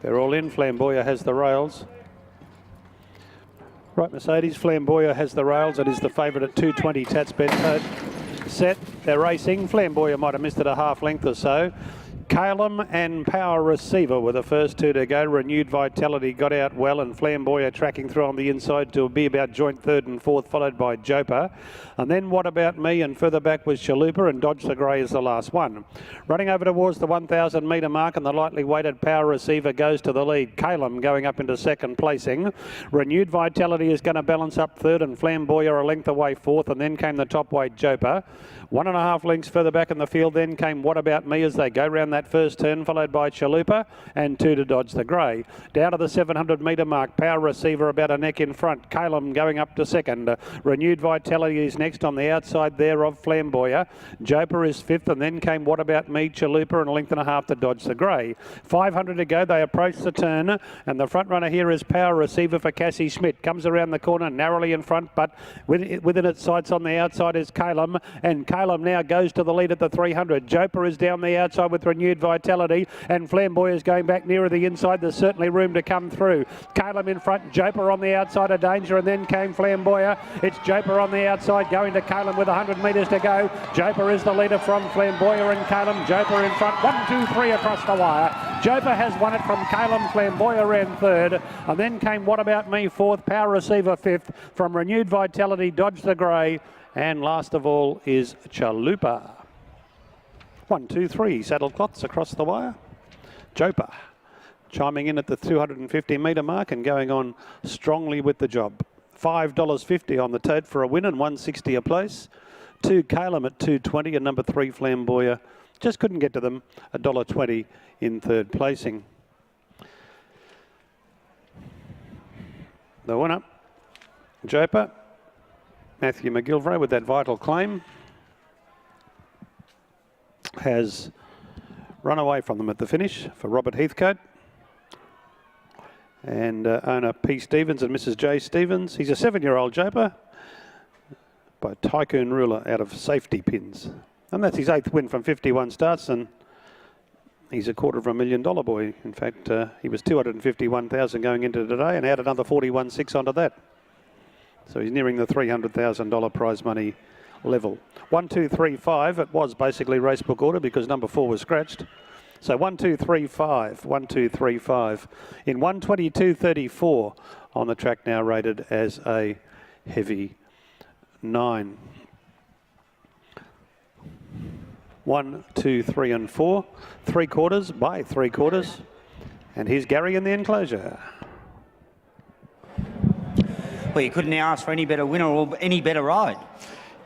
They're all in. Flamboyant has the rails. Right, Mercedes. Flamboyant has the rails. It is the favourite at 220. Tats Bet set. They're racing. Flamboyant might have missed it a half length or so. Calum and Power Receiver were the first two to go. Renewed Vitality got out well, and Flamboyant tracking through on the inside to be about joint third and fourth, followed by Jopa. And then What About Me, and further back was Chalupa, and Dodge the Grey is the last one. Running over towards the 1,000 metre mark, and the lightly weighted Power Receiver goes to the lead. Calum going up into second placing. Renewed Vitality is going to balance up third, and Flamboyant a length away fourth, and then came the top weight Jopa. 1.5 lengths further back in the field, then came What About Me as they go round that first turn, followed by Chalupa, and two to Dodge the Grey. Down to the 700 metre mark, Power Receiver about a neck in front. Calum going up to second. Renewed Vitality is next on the outside there of Flamboyant. Jopa is fifth, and then came What About Me, Chalupa, and a length and a half to Dodge the Grey. 500 to go, they approach the turn, and the front runner here is Power Receiver for Cassie Schmidt. Comes around the corner narrowly in front, but within its sights on the outside is Calum, and Calum now goes to the lead at the 300. Jopa is down the outside with Renewed Vitality, and Flamboyant is going back nearer the inside. There's certainly room to come through. Calum in front, Jopa on the outside of danger, and then came Flamboyant. It's Jopa on the outside going to Calum with 100 metres to go. Jopa is the leader from Flamboyant and Calum. Jopa in front, 1, 2, 3 across the wire. Jopa has won it from Calum. Flamboyant ran third, and then came What About Me fourth, Power Receiver fifth, from Renewed Vitality, Dodge the Grey, and last of all is Chalupa. 1, 2, 3 saddle cloths across the wire. Jopa chiming in at the 250 metre mark and going on strongly with the job. $5.50 on the tote for a win and $1.60 a place. 2 Calum at $2.20 and number 3 Flamboyant just couldn't get to them. $1.20 in third placing. The winner, Jopa, Mat McGilivray with that vital claim, has run away from them at the finish for Robert Heathcote and owner P. Stevens and Mrs. J. Stevens. He's a 7-year-old Jopa by Tycoon Ruler out of Safety Pins. And that's his 8th win from 51 starts, and he's a $250,000 boy. In fact, he was $251,000 going into today and add another 41.6 onto that. So he's nearing the $300,000 prize money level. 1, 2, 3, 5. It was basically racebook order because number 4 was scratched. So 1, 2, 3, 5. 1, 2, 3, 5. In 122.34 on the track now, rated as a heavy 9. 1, 2, 3 and 4. 3/4 by 3/4. And here's Gary in the enclosure. Well, you couldn't ask for any better winner or any better ride.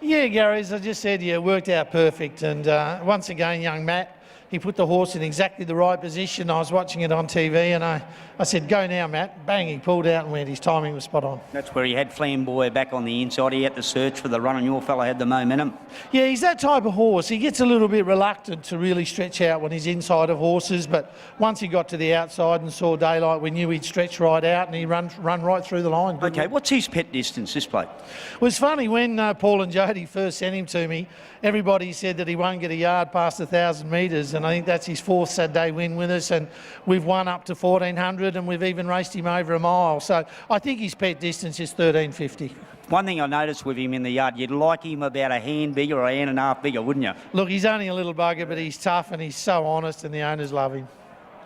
Yeah, Gary, as I just said, yeah, it worked out perfect. And once again, young Matt, he put the horse in exactly the right position. I was watching it on TV and I said, go now, Matt. Bang, he pulled out and went. His timing was spot on. That's where he had Flamboyant back on the inside. He had to search for the run and your fella had the momentum. Yeah, he's that type of horse. He gets a little bit reluctant to really stretch out when he's inside of horses, but once he got to the outside and saw daylight, we knew he'd stretch right out and he'd run right through the line. Okay, what's his pet distance, this bloke? It was funny, when Paul and Jody first sent him to me, everybody said that he won't get a yard past 1,000 metres, and I think that's his 4th Saturday win with us, and we've won up to 1,400 and we've even raced him over a mile. So I think his pet distance is 1,350. One thing I noticed with him in the yard, you'd like him about a hand bigger or a hand and a half bigger, wouldn't you? Look, he's only a little bugger, but he's tough and he's so honest and the owners love him.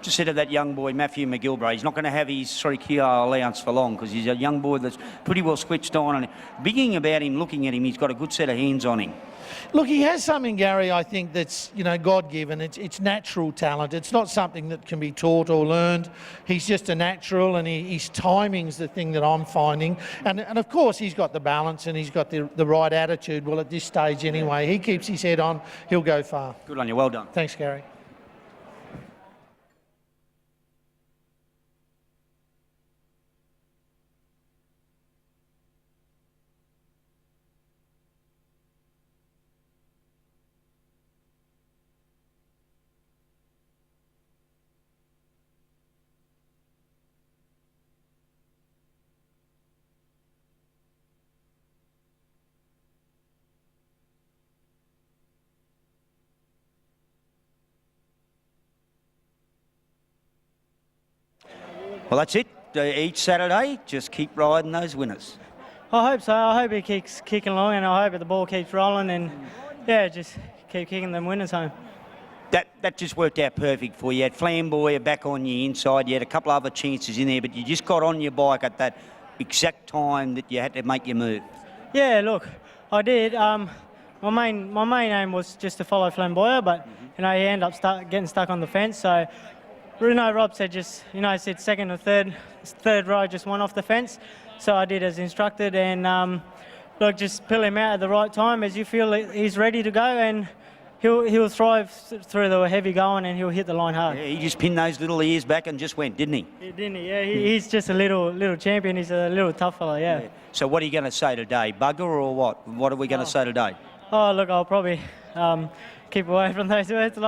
Just said to that young boy, Mat McGilivray, he's not going to have his 3 kilo allowance for long because he's a young boy that's pretty well switched on. And big thing about him, looking at him, he's got a good set of hands on him. Look, he has something, Gary, I think that's, God-given. It's natural talent. It's not something that can be taught or learned. He's just a natural, and his timing's the thing that I'm finding. And of course, he's got the balance and he's got the right attitude. Well, at this stage anyway, he keeps his head on, he'll go far. Good on you, well done. Thanks, Gary. Well, that's it. Each Saturday, just keep riding those winners. I hope so. I hope he keeps kicking along, and I hope that the ball keeps rolling, and yeah, just keep kicking them winners home. That just worked out perfect for you. You had Flamboyant back on your inside. You had a couple of other chances in there, but you just got on your bike at that exact time that you had to make your move. Yeah, look, I did. My main aim was just to follow Flamboyant, but he ended up getting stuck on the fence. So Rob said said second or third row just one off the fence. So I did as instructed, and look, just pull him out at the right time as you feel he's ready to go, and he'll thrive through the heavy going, and he'll hit the line hard. Yeah, he just pinned those little ears back and just went, didn't he? Didn't he? Yeah, he's just a little champion. He's a little tough fella, yeah. So what are you going to say today? Bugger or what? What are we going to say today? Oh, look, I'll probably keep away from those words,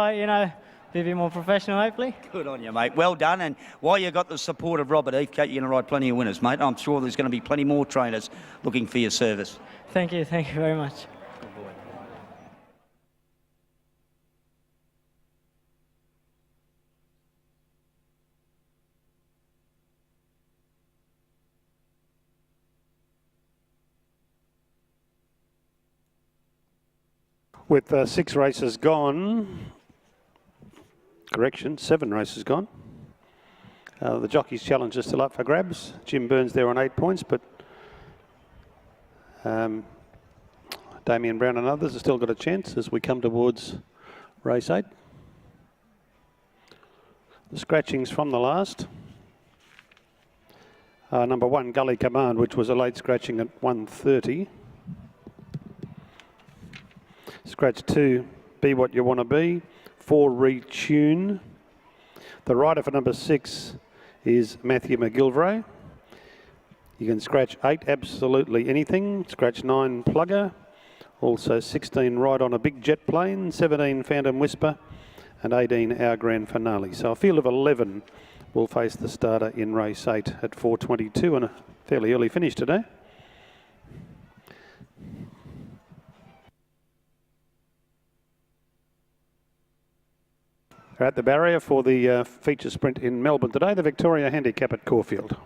be a bit more professional, hopefully. Good on you, mate. Well done. And while you got the support of Robert Heathcote, you're going to ride plenty of winners, mate. I'm sure there's going to be plenty more trainers looking for your service. Thank you very much. With 6 races gone, correction, 7 races gone. The Jockey's Challenge is still up for grabs. Jim Burns there on 8 points, but Damien Brown and others have still got a chance as we come towards race 8. The scratchings from the last. Number 1, Gully Command, which was a late scratching at 1:30. Scratch 2, Be What You Want to Be. 4, Retune. The rider for number 6 is Matthew McGilivray. You can scratch 8, Absolutely Anything. Scratch 9, Plugger. Also 16, Ride on a Big Jet Plane. 17, Phantom Whisper. And 18, Our Grand Finale. So a field of 11 will face the starter in race 8 at 4:22 and a fairly early finish today. At the barrier for the feature sprint in Melbourne today, the Victoria Handicap at Caulfield.